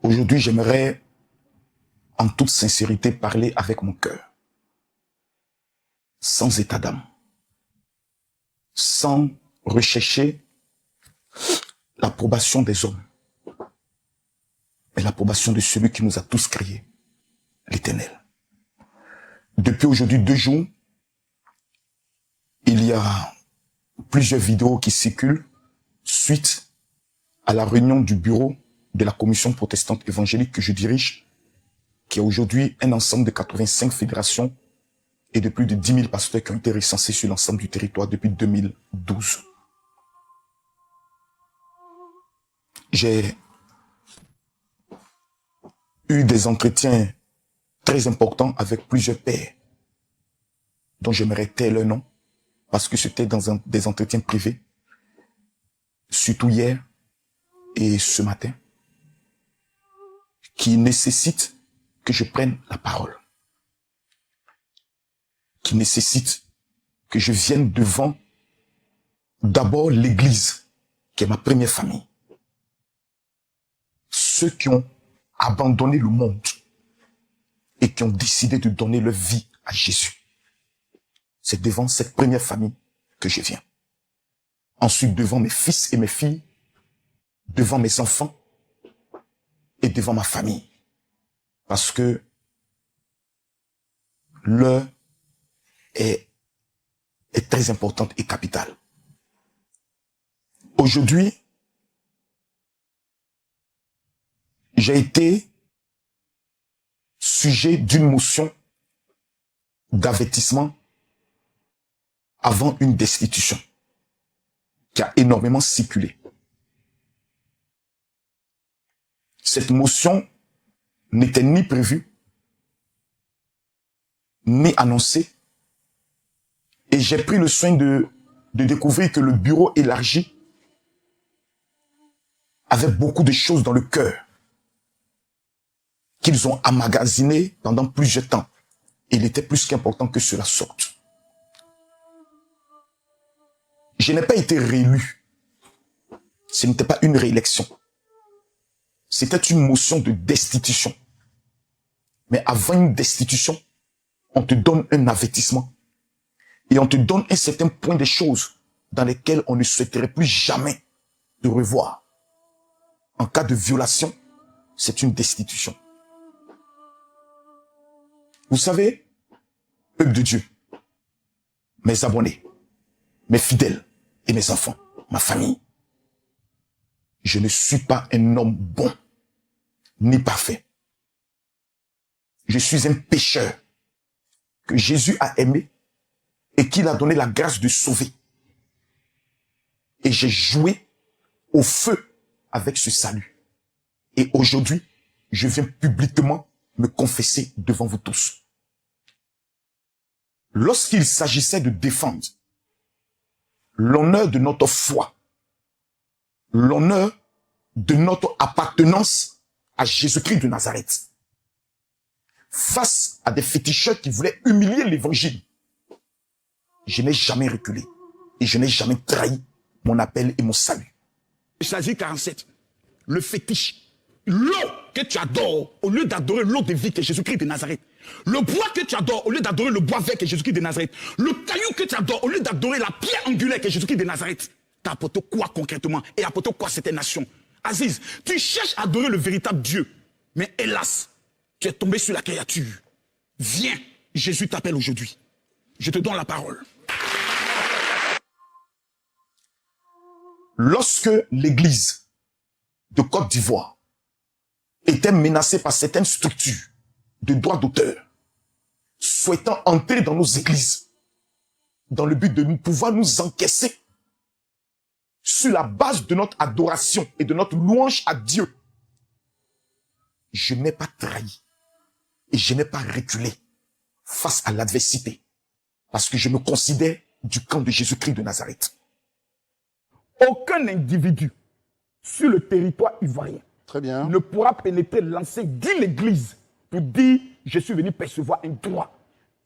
Aujourd'hui, j'aimerais en toute sincérité parler avec mon cœur, sans état d'âme, sans rechercher l'approbation des hommes, mais l'approbation de celui qui nous a tous créés, l'Éternel. Depuis aujourd'hui 2 jours, il y a plusieurs vidéos qui circulent suite à la réunion du bureau de la commission protestante évangélique que je dirige, qui est aujourd'hui un ensemble de 85 fédérations et de plus de 10 000 pasteurs qui ont été recensés sur l'ensemble du territoire depuis 2012. J'ai eu des entretiens très importants avec plusieurs pères, dont j'aimerais taire leur nom, parce que c'était dans des entretiens privés, surtout hier et ce matin, qui nécessitent que je prenne la parole, qui nécessitent que je vienne devant d'abord l'Église, qui est ma première famille. Ceux qui ont abandonné le monde et qui ont décidé de donner leur vie à Jésus. C'est devant cette première famille que je viens. Ensuite, devant mes fils et mes filles, devant mes enfants et devant ma famille. Parce que l'heure est très importante et capitale. Aujourd'hui, j'ai été sujet d'une motion d'avertissement avant une destitution qui a énormément circulé. Cette motion n'était ni prévue, ni annoncée, et j'ai pris le soin de découvrir que le bureau élargi avait beaucoup de choses dans le cœur qu'ils ont emmagasinées pendant plusieurs temps. Il était plus qu'important que cela sorte. Je n'ai pas été réélu. Ce n'était pas une réélection. C'était une motion de destitution. Mais avant une destitution, on te donne un avertissement. Et on te donne un certain point des choses dans lesquelles on ne souhaiterait plus jamais te revoir. En cas de violation, c'est une destitution. Vous savez, peuple de Dieu, mes abonnés, mes fidèles et mes enfants, ma famille, je ne suis pas un homme bon, ni parfait. Je suis un pécheur que Jésus a aimé et qu'il a donné la grâce de sauver. Et j'ai joué au feu avec ce salut. Et aujourd'hui, je viens publiquement me confesser devant vous tous. Lorsqu'il s'agissait de défendre l'honneur de notre foi, l'honneur de notre appartenance à Jésus-Christ de Nazareth, face à des féticheurs qui voulaient humilier l'évangile, je n'ai jamais reculé et je n'ai jamais trahi mon appel et mon salut. Chapitre 47, le fétiche, l'eau que tu adores, au lieu d'adorer l'eau de vie que Jésus-Christ de Nazareth, le bois que tu adores, au lieu d'adorer le bois vert que Jésus-Christ de Nazareth, le caillou que tu adores, au lieu d'adorer la pierre angulaire que Jésus-Christ de Nazareth, t'as apporté quoi concrètement et apporté quoi à cette nation? Aziz, tu cherches à adorer le véritable Dieu, mais hélas, tu es tombé sur la créature. Viens, Jésus t'appelle aujourd'hui. Je te donne la parole. Lorsque l'Église de Côte d'Ivoire était menacée par certaines structures de droits d'auteur, souhaitant entrer dans nos églises, dans le but de pouvoir nous encaisser sur la base de notre adoration et de notre louange à Dieu, je n'ai pas trahi et je n'ai pas reculé face à l'adversité, parce que je me considère du camp de Jésus-Christ de Nazareth. Aucun individu sur le territoire ivoirien ne pourra pénétrer l'enceinte de l'église pour dire « je suis venu percevoir un droit ».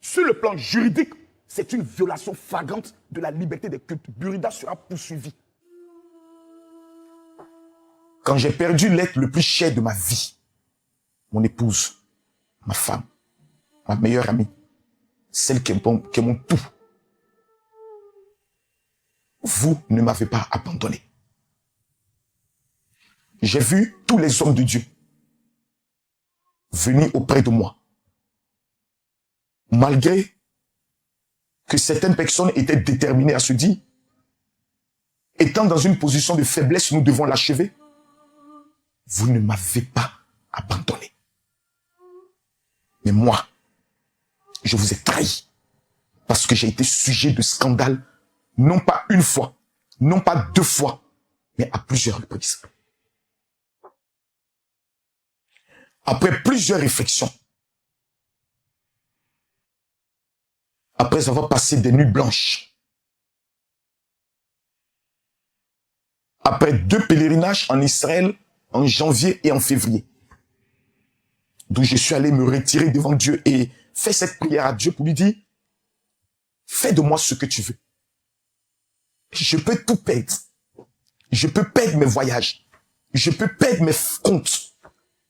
Sur le plan juridique, c'est une violation flagrante de la liberté des cultes. Burida sera poursuivi. Quand j'ai perdu l'être le plus cher de ma vie, mon épouse, ma femme, ma meilleure amie, celle qui est mon tout. Vous ne m'avez pas abandonné. J'ai vu tous les hommes de Dieu venir auprès de moi. Malgré que certaines personnes étaient déterminées à se dire, étant dans une position de faiblesse, nous devons l'achever. Vous ne m'avez pas abandonné. Mais moi, je vous ai trahi parce que j'ai été sujet de scandale, non pas une fois, non pas deux fois, mais à plusieurs reprises. Après plusieurs réflexions, après avoir passé des nuits blanches, après 2 pèlerinages en Israël, en janvier et en février, d'où je suis allé me retirer devant Dieu et faire cette prière à Dieu pour lui dire, fais de moi ce que tu veux. Je peux tout perdre. Je peux perdre mes voyages. Je peux perdre mes comptes.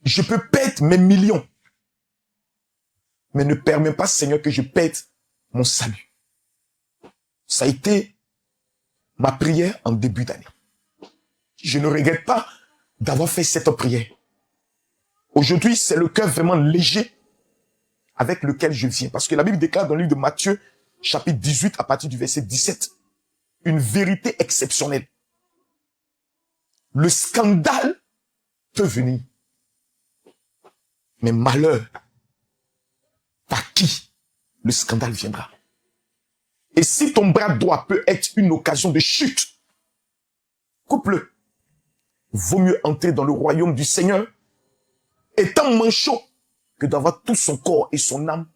Je peux perdre mes millions. Mais ne permets pas, Seigneur, que je perde mon salut. Ça a été ma prière en début d'année. Je ne regrette pas d'avoir fait cette prière. Aujourd'hui, c'est le cœur vraiment léger avec lequel je viens. Parce que la Bible déclare dans le livre de Matthieu, chapitre 18, à partir du verset 17, une vérité exceptionnelle. Le scandale peut venir. Mais malheur, par qui le scandale viendra. Et si ton bras droit peut être une occasion de chute, coupe-le. Vaut mieux entrer dans le royaume du Seigneur étant manchot que d'avoir tout son corps et son âme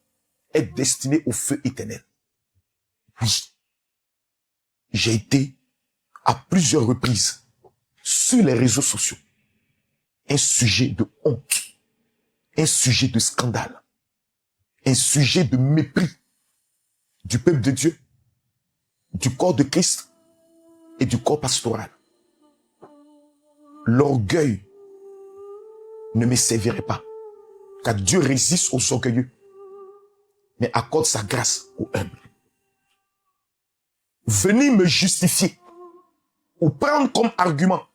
être destinés au feu éternel. Oui, j'ai été à plusieurs reprises sur les réseaux sociaux un sujet de honte, un sujet de scandale, un sujet de mépris du peuple de Dieu, du corps de Christ et du corps pastoral. L'orgueil ne me servirait pas, car Dieu résiste aux orgueilleux, mais accorde sa grâce aux humbles. Venir me justifier ou prendre comme argument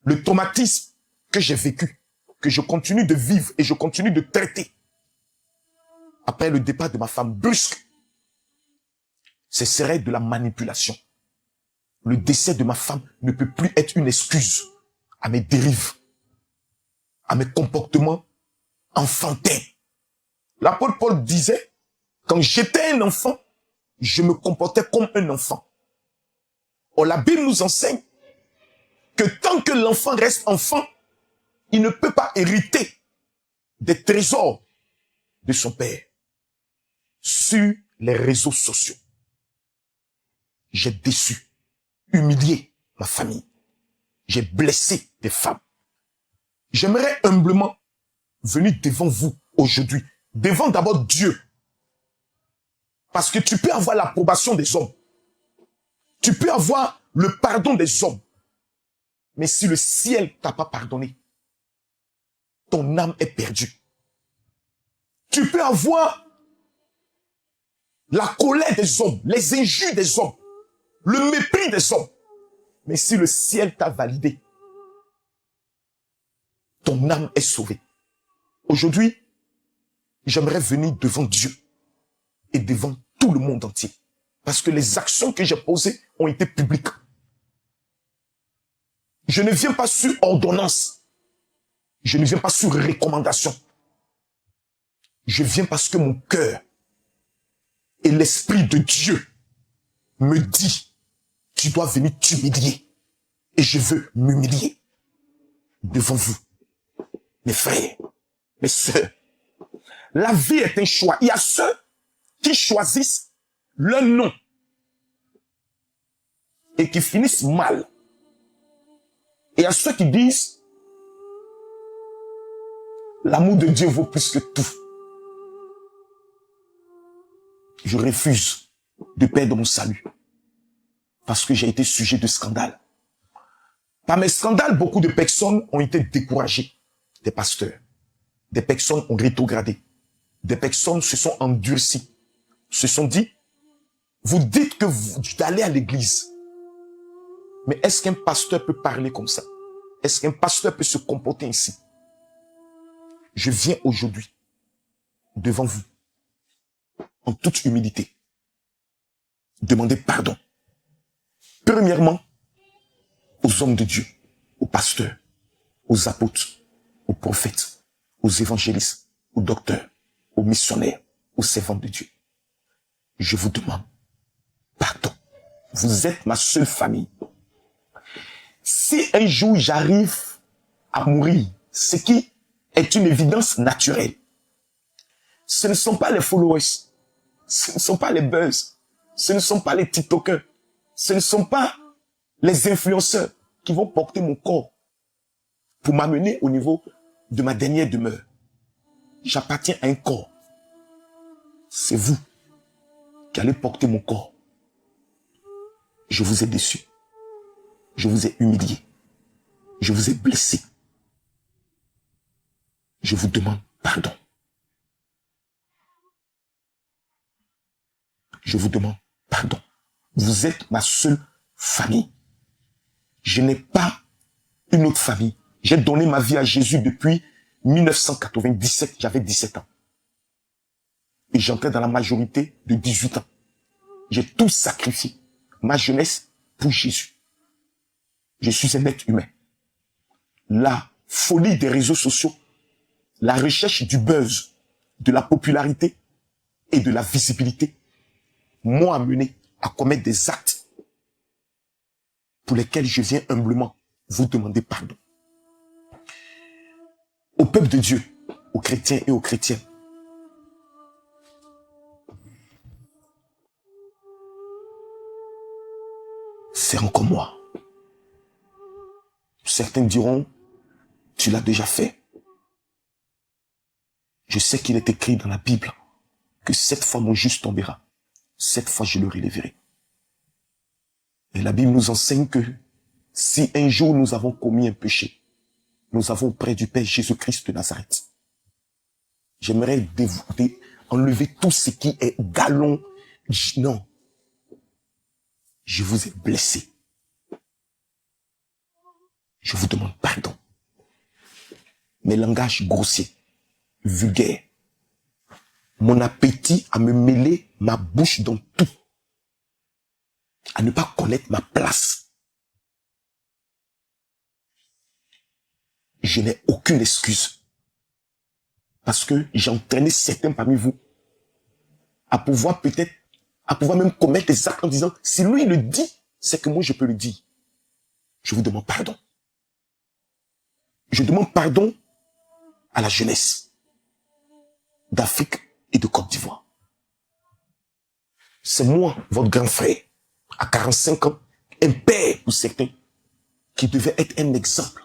le traumatisme que j'ai vécu, que je continue de vivre et je continue de traiter après le départ de ma femme brusque, ce serait de la manipulation. Le décès de ma femme ne peut plus être une excuse à mes dérives, à mes comportements enfantins. L'apôtre Paul disait, quand j'étais un enfant, je me comportais comme un enfant. Or, la Bible nous enseigne que tant que l'enfant reste enfant, il ne peut pas hériter des trésors de son père. Sur les réseaux sociaux, j'ai déçu, humilié ma famille. J'ai blessé des femmes. J'aimerais humblement venir devant vous aujourd'hui, devant d'abord Dieu. Parce que tu peux avoir l'approbation des hommes. Tu peux avoir le pardon des hommes. Mais si le ciel t'a pas pardonné, ton âme est perdue. Tu peux avoir la colère des hommes, les injures des hommes, le mépris des hommes. Mais si le ciel t'a validé, ton âme est sauvée. Aujourd'hui, j'aimerais venir devant Dieu et devant tout le monde entier. Parce que les actions que j'ai posées ont été publiques. Je ne viens pas sur ordonnance. Je ne viens pas sur recommandation. Je viens parce que mon cœur et l'Esprit de Dieu me dit, tu dois venir t'humilier. Et je veux m'humilier devant vous. Mes frères, mes sœurs, la vie est un choix. Il y a ceux qui choisissent leur nom et qui finissent mal. Et il y a ceux qui disent, l'amour de Dieu vaut plus que tout. Je refuse de perdre mon salut parce que j'ai été sujet de scandale. Par mes scandales, beaucoup de personnes ont été découragées, des pasteurs. Des personnes ont rétrogradé. Des personnes se sont endurcies. Se sont dit, vous dites que vous allez à l'église. Mais est-ce qu'un pasteur peut parler comme ça? Est-ce qu'un pasteur peut se comporter ainsi? Je viens aujourd'hui devant vous, en toute humilité, demander pardon. Premièrement, aux hommes de Dieu, aux pasteurs, aux apôtres, aux prophètes, aux évangélistes, aux docteurs, aux missionnaires, aux servants de Dieu. Je vous demande pardon. Vous êtes ma seule famille. Si un jour j'arrive à mourir, ce qui est une évidence naturelle, ce ne sont pas les followers, ce ne sont pas les buzz, ce ne sont pas les TikTokers, ce ne sont pas les influenceurs qui vont porter mon corps pour m'amener au niveau de ma dernière demeure. J'appartiens à un corps. C'est vous qui allez porter mon corps. Je vous ai déçu. Je vous ai humilié. Je vous ai blessé. Je vous demande pardon. Je vous demande pardon. Vous êtes ma seule famille. Je n'ai pas une autre famille. J'ai donné ma vie à Jésus depuis 1997. J'avais 17 ans. Et j'entrais dans la majorité de 18 ans. J'ai tout sacrifié. Ma jeunesse pour Jésus. Je suis un être humain. La folie des réseaux sociaux, la recherche du buzz, de la popularité et de la visibilité m'ont amené à commettre des actes pour lesquels je viens humblement vous demander pardon. Au peuple de Dieu, aux chrétiens et aux chrétiennes, c'est encore moi. Certains diront, tu l'as déjà fait. Je sais qu'il est écrit dans la Bible que 7 fois mon juste tombera, 7 fois je le relèverai. Et la Bible nous enseigne que si un jour nous avons commis un péché, nous avons auprès du Père Jésus-Christ de Nazareth. J'aimerais enlever tout ce qui est galon. Non. Je vous ai blessé. Je vous demande pardon. Mes langages grossiers, vulgaires, mon appétit à me mêler ma bouche dans tout, à ne pas connaître ma place. Je n'ai aucune excuse. Parce que j'ai entraîné certains parmi vous à pouvoir même commettre des actes en disant, si lui le dit, c'est que moi je peux le dire. Je vous demande pardon. Je demande pardon à la jeunesse d'Afrique et de Côte d'Ivoire. C'est moi, votre grand frère, à 45 ans, un père pour certains, qui devait être un exemple.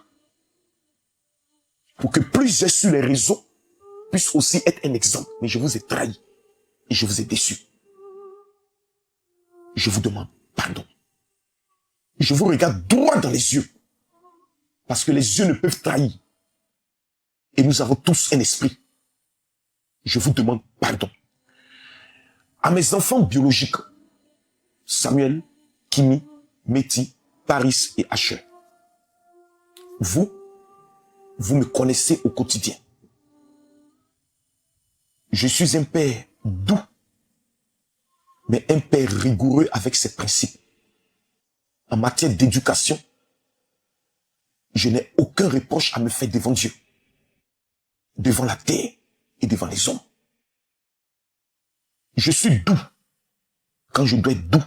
Pour que plusieurs sur les réseaux puissent aussi être un exemple. Mais je vous ai trahi et je vous ai déçu. Je vous demande pardon. Je vous regarde droit dans les yeux. Parce que les yeux ne peuvent trahir. Et nous avons tous un esprit. Je vous demande pardon. À mes enfants biologiques, Samuel, Kimi, Métis, Paris et Asher. Vous me connaissez au quotidien. Je suis un père doux, mais un père rigoureux avec ses principes. En matière d'éducation, je n'ai aucun reproche à me faire devant Dieu, devant la terre et devant les hommes. Je suis doux quand je dois être doux,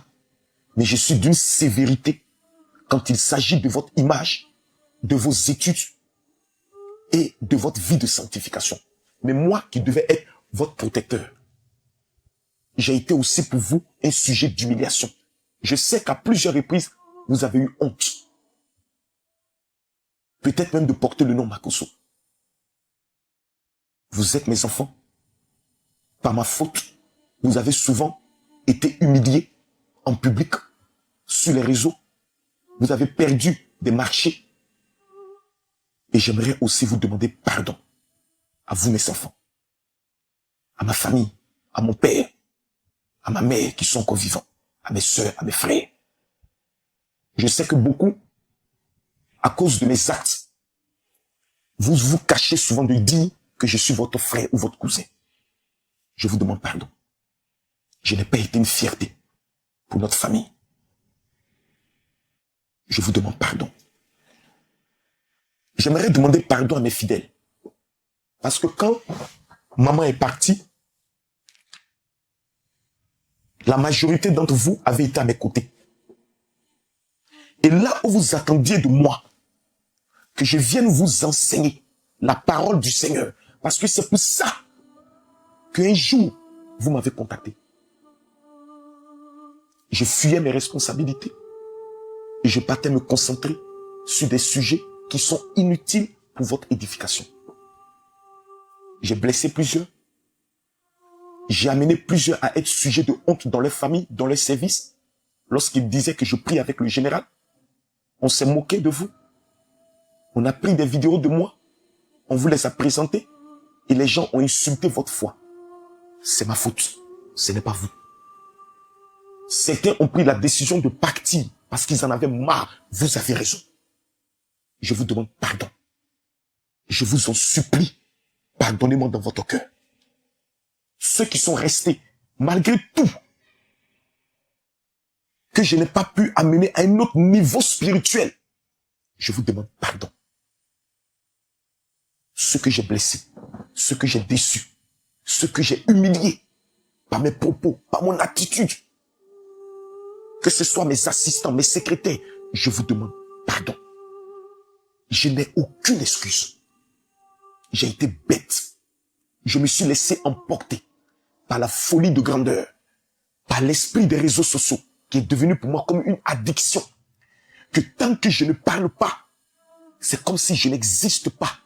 mais je suis d'une sévérité quand il s'agit de votre image, de vos études et de votre vie de sanctification. Mais moi qui devais être votre protecteur, j'ai été aussi pour vous un sujet d'humiliation. Je sais qu'à plusieurs reprises, vous avez eu honte. Peut-être même de porter le nom Makosso. Vous êtes mes enfants. Par ma faute, vous avez souvent été humiliés en public, sur les réseaux. Vous avez perdu des marchés. Et j'aimerais aussi vous demander pardon à vous mes enfants, à ma famille, à mon père, à ma mère qui sont encore vivants, à mes sœurs, à mes frères. Je sais que beaucoup, à cause de mes actes, vous vous cachez souvent de dire que je suis votre frère ou votre cousin. Je vous demande pardon. Je n'ai pas été une fierté pour notre famille. Je vous demande pardon. J'aimerais demander pardon à mes fidèles. Parce que quand maman est partie, la majorité d'entre vous avez été à mes côtés. Et là où vous attendiez de moi, que je vienne vous enseigner la parole du Seigneur, parce que c'est pour ça qu'un jour, vous m'avez contacté. Je fuyais mes responsabilités et je partais me concentrer sur des sujets qui sont inutiles pour votre édification. J'ai blessé plusieurs. J'ai amené plusieurs à être sujets de honte dans leur famille, dans leur service. Lorsqu'ils disaient que je prie avec le général, on s'est moqué de vous. On a pris des vidéos de moi, on vous les a présentées et les gens ont insulté votre foi. C'est ma faute, ce n'est pas vous. Certains ont pris la décision de partir parce qu'ils en avaient marre. Vous avez raison. Je vous demande pardon. Je vous en supplie, pardonnez-moi dans votre cœur. Ceux qui sont restés, malgré tout, que je n'ai pas pu amener à un autre niveau spirituel, je vous demande pardon. Ceux que j'ai blessés, ceux que j'ai déçus, ceux que j'ai humiliés, par mes propos, par mon attitude, que ce soit mes assistants, mes secrétaires, je vous demande pardon. Je n'ai aucune excuse. J'ai été bête. Je me suis laissé emporter par la folie de grandeur, par l'esprit des réseaux sociaux, qui est devenu pour moi comme une addiction, que tant que je ne parle pas, c'est comme si je n'existe pas.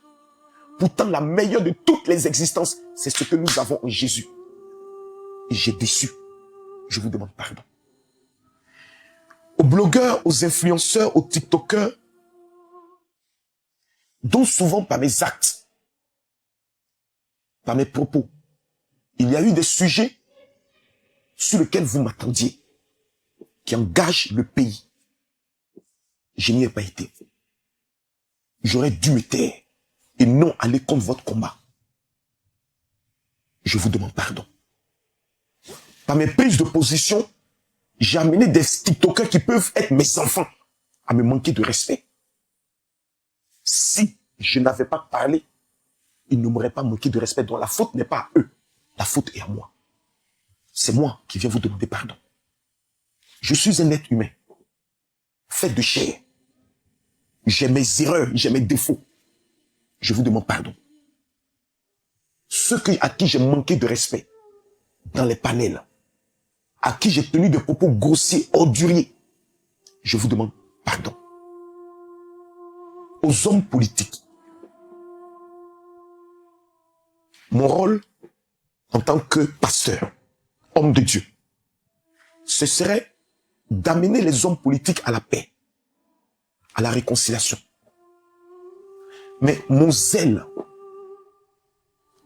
Pourtant, la meilleure de toutes les existences, c'est ce que nous avons en Jésus. Et j'ai déçu. Je vous demande pardon. Aux blogueurs, aux influenceurs, aux tiktokers, dont souvent par mes actes, par mes propos, il y a eu des sujets sur lesquels vous m'attendiez, qui engagent le pays. Je n'y ai pas été. J'aurais dû me taire et non aller contre votre combat. Je vous demande pardon. Par mes prises de position, j'ai amené des tiktokers qui peuvent être mes enfants à me manquer de respect. Si je n'avais pas parlé, ils ne m'auraient pas manqué de respect. Donc la faute n'est pas à eux, la faute est à moi. C'est moi qui viens vous demander pardon. Je suis un être humain, fait de chair. J'ai mes erreurs, j'ai mes défauts. Je vous demande pardon. Ceux à qui j'ai manqué de respect dans les panels, à qui j'ai tenu des propos grossiers, orduriers, je vous demande pardon. Aux hommes politiques, mon rôle en tant que pasteur, homme de Dieu, ce serait d'amener les hommes politiques à la paix, à la réconciliation. Mais mon zèle,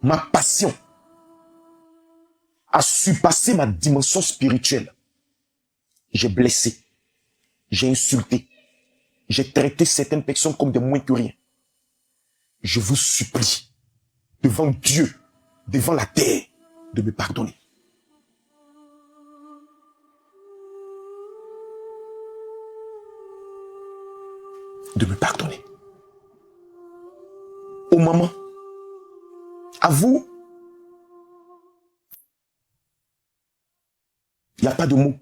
ma passion a surpassé ma dimension spirituelle. J'ai blessé, j'ai insulté, j'ai traité certaines personnes comme des moins que rien. Je vous supplie, devant Dieu, devant la terre, de me pardonner. De me pardonner. Aux mamans, à vous, il n'y a pas de mots.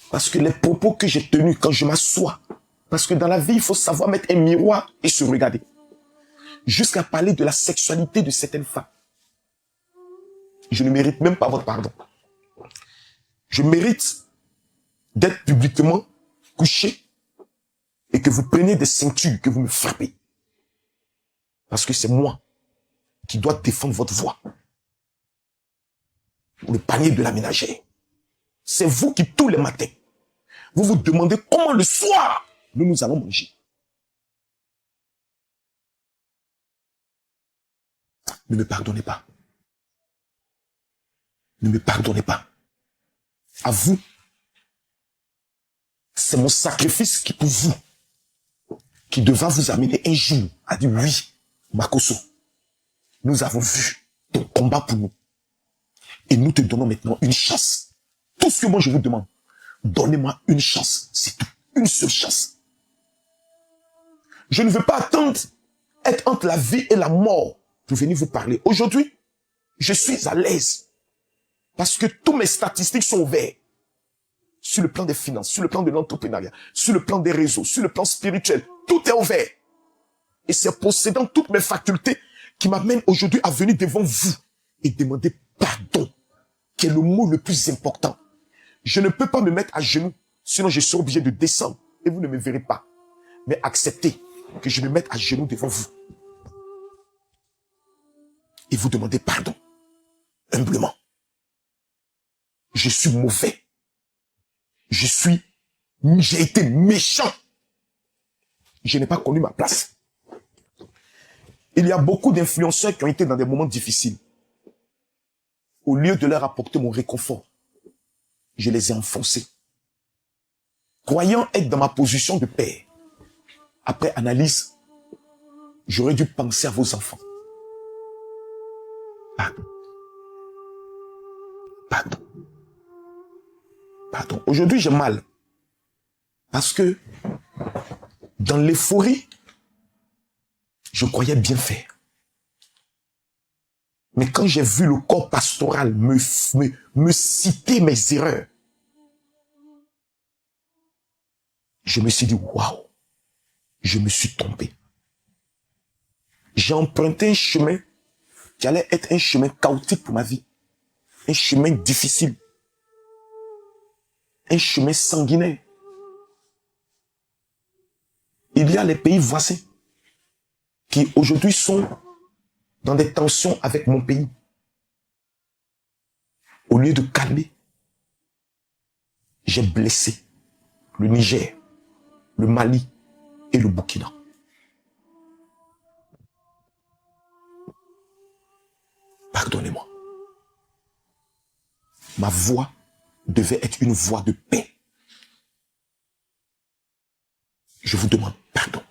Parce que les propos que j'ai tenus quand je m'assois, parce que dans la vie, il faut savoir mettre un miroir et se regarder. Jusqu'à parler de la sexualité de certaines femmes. Je ne mérite même pas votre pardon. Je mérite d'être publiquement couché et que vous preniez des ceintures, que vous me frappez. Parce que c'est moi qui dois défendre votre voix. Ou le panier de la ménagère. C'est vous qui, tous les matins, vous vous demandez comment le soir, nous allons manger. Ne me pardonnez pas. Ne me pardonnez pas. À vous, c'est mon sacrifice qui pour vous, qui devra vous amener un jour à dire oui, Makosso, nous avons vu ton combat pour nous. Et nous te donnons maintenant une chance. Tout ce que moi je vous demande, donnez-moi une chance, c'est tout. Une seule chance. Je ne veux pas attendre être entre la vie et la mort pour venir vous parler. Aujourd'hui, je suis à l'aise parce que tous mes statistiques sont ouvertes. Sur le plan des finances, sur le plan de l'entrepreneuriat, sur le plan des réseaux, sur le plan spirituel, tout est ouvert. Et c'est possédant toutes mes facultés qui m'amènent aujourd'hui à venir devant vous et demander pardon, qui est le mot le plus important. Je ne peux pas me mettre à genoux, sinon je serai obligé de descendre et vous ne me verrez pas. Mais acceptez que je me mette à genoux devant vous et vous demandez pardon, humblement. Je suis mauvais. J'ai été méchant. Je n'ai pas connu ma place. Il y a beaucoup d'influenceurs qui ont été dans des moments difficiles. Au lieu de leur apporter mon réconfort, je les ai enfoncés. Croyant être dans ma position de père, après analyse, j'aurais dû penser à vos enfants. Pardon. Pardon. Pardon. Aujourd'hui, j'ai mal. Parce que, dans l'euphorie, je croyais bien faire. Mais quand j'ai vu le corps pastoral me citer mes erreurs, je me suis dit, waouh, je me suis trompé. J'ai emprunté un chemin qui allait être un chemin chaotique pour ma vie. Un chemin difficile. Un chemin sanguinaire. Il y a les pays voisins qui aujourd'hui sont dans des tensions avec mon pays. Au lieu de calmer, j'ai blessé le Niger, le Mali et le Burkina. Pardonnez-moi. Ma voix devait être une voix de paix. Je vous demande pardon.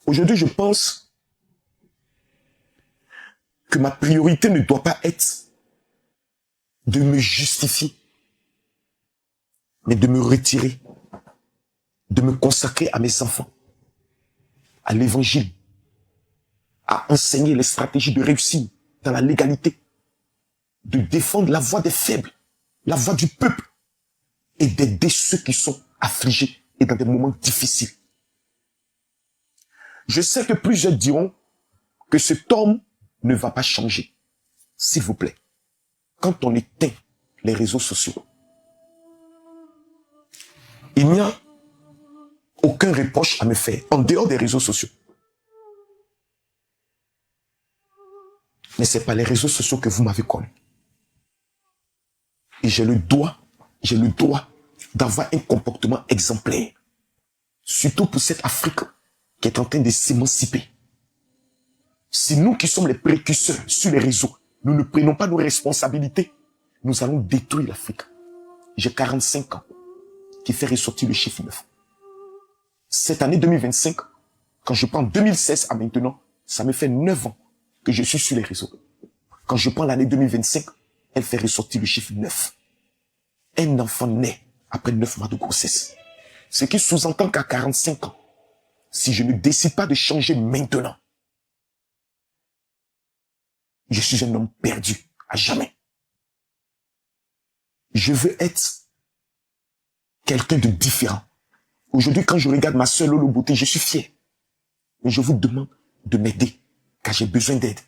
Aujourd'hui, je pense que ma priorité ne doit pas être de me justifier, mais de me retirer, de me consacrer à mes enfants, à l'évangile, à enseigner les stratégies de réussite dans la légalité, de défendre la voix des faibles, la voix du peuple, et d'aider ceux qui sont affligés et dans des moments difficiles. Je sais que plusieurs diront que cet homme ne va pas changer. S'il vous plaît, quand on éteint les réseaux sociaux, il n'y a aucun reproche à me faire en dehors des réseaux sociaux. Mais c'est pas les réseaux sociaux que vous m'avez connu. Et j'ai le droit d'avoir un comportement exemplaire. Surtout pour cette Afrique qui est en train de s'émanciper. Si nous qui sommes les précurseurs sur les réseaux, nous ne prenons pas nos responsabilités, nous allons détruire l'Afrique. J'ai 45 ans, qui fait ressortir le chiffre 9. Cette année 2025, quand je prends 2016 à maintenant, ça me fait 9 ans que je suis sur les réseaux. Quand je prends l'année 2025, elle fait ressortir le chiffre 9. Un enfant naît après 9 mois de grossesse. Ce qui sous-entend qu'à 45 ans, si je ne décide pas de changer maintenant, je suis un homme perdu à jamais. Je veux être quelqu'un de différent. Aujourd'hui, quand je regarde ma sœur Lolo Beauté, je suis fier. Mais je vous demande de m'aider, car j'ai besoin d'aide.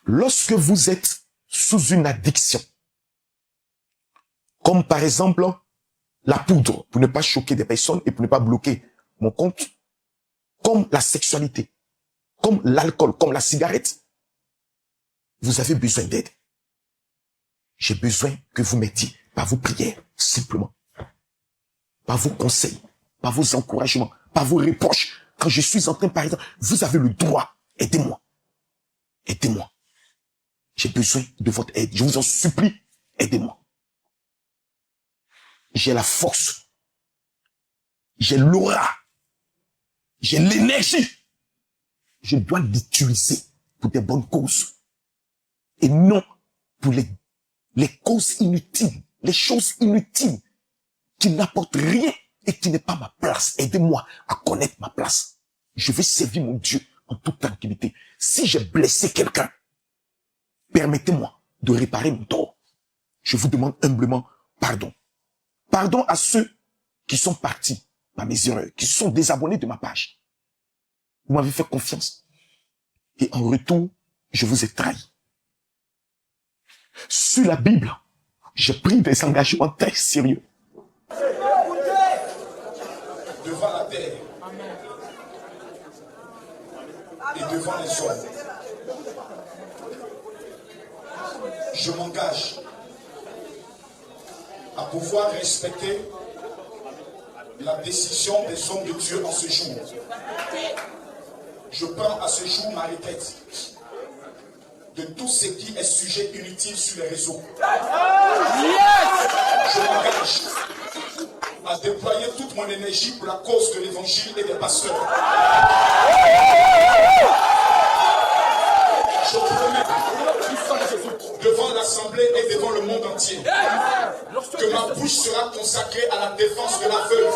Lorsque vous êtes sous une addiction, comme par exemple la poudre, pour ne pas choquer des personnes et pour ne pas bloquer mon compte, comme la sexualité, comme l'alcool, comme la cigarette, vous avez besoin d'aide. J'ai besoin que vous m'aidiez par vos prières, simplement. Par vos conseils, par vos encouragements, par vos reproches. Quand je suis en train, par exemple, vous avez le droit. Aidez-moi. Aidez-moi. J'ai besoin de votre aide. Je vous en supplie. Aidez-moi. J'ai la force. J'ai l'aura. J'ai l'énergie. Je dois l'utiliser pour des bonnes causes. Et non pour les causes inutiles, les choses inutiles qui n'apportent rien et qui n'est pas ma place. Aidez-moi à connaître ma place. Je vais servir mon Dieu en toute tranquillité. Si j'ai blessé quelqu'un, permettez-moi de réparer mon tort. Je vous demande humblement pardon. Pardon à ceux qui sont partis par mes erreurs, qui sont désabonnés de ma page. Vous m'avez fait confiance. Et en retour, je vous ai trahi. Sur la Bible, j'ai pris des engagements très sérieux. Devant la terre et devant les hommes, je m'engage à pouvoir respecter la décision des hommes de Dieu en ce jour. Je prends à ce jour ma retraite de tout ce qui est sujet inutile sur les réseaux. Je m'engage à déployer toute mon énergie pour la cause de l'évangile et des pasteurs. Je promets devant l'Assemblée et devant le monde entier que ma bouche sera consacrée à la défense de la veuve,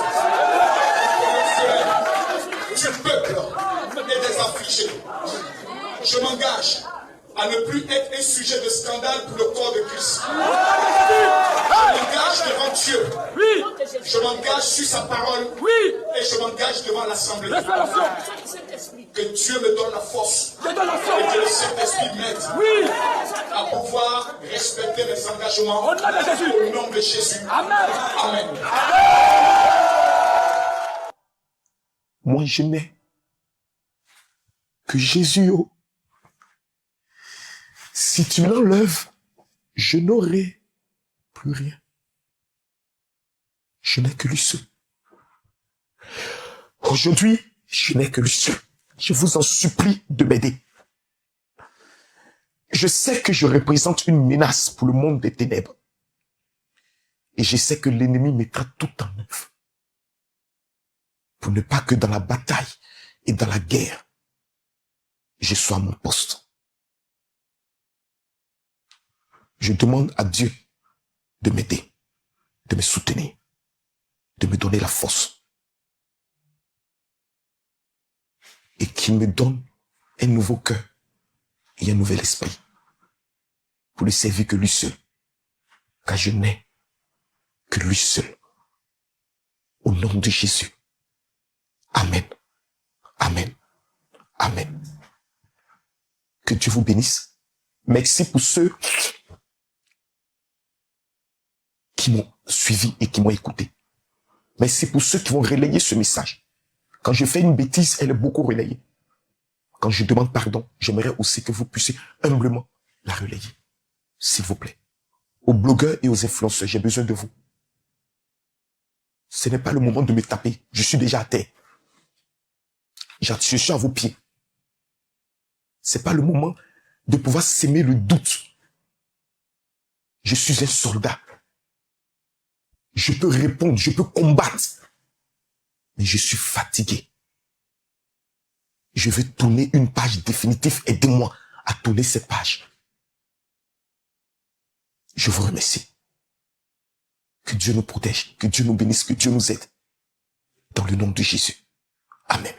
du peuple et des affligés. Je m'engage à ne plus être un sujet de scandale pour le corps de Christ. Je m'engage devant Dieu. Je m'engage sur sa parole. Et je m'engage devant l'Assemblée. Que Dieu me donne la force. Et que le Saint-Esprit m'aide à pouvoir respecter mes engagements. Au nom de Jésus. Amen. Moi, je n'ai que Jésus. Si tu l'enlèves, je n'aurai plus rien. Je n'ai que lui seul. Aujourd'hui, je n'ai que lui seul. Je vous en supplie de m'aider. Je sais que je représente une menace pour le monde des ténèbres. Et je sais que l'ennemi mettra tout en œuvre pour ne pas que dans la bataille et dans la guerre, je sois à mon poste. Je demande à Dieu de m'aider, de me soutenir, de me donner la force. Et qu'il me donne un nouveau cœur et un nouvel esprit pour ne servir que lui seul. Car je n'ai que lui seul. Au nom de Jésus. Amen. Amen. Amen. Que Dieu vous bénisse. Merci pour ceux qui m'ont suivi et qui m'ont écouté. Merci pour ceux qui vont relayer ce message. Quand je fais une bêtise, elle est beaucoup relayée. Quand je demande pardon, j'aimerais aussi que vous puissiez humblement la relayer. S'il vous plaît. Aux blogueurs et aux influenceurs, j'ai besoin de vous. Ce n'est pas le moment de me taper. Je suis déjà à terre. Je suis à vos pieds. C'est pas le moment de pouvoir s'aimer le doute. Je suis un soldat. Je peux répondre, je peux combattre. Mais je suis fatigué. Je veux tourner une page définitive. Aidez-moi à tourner cette page. Je vous remercie. Que Dieu nous protège, que Dieu nous bénisse, que Dieu nous aide. Dans le nom de Jésus. Amen.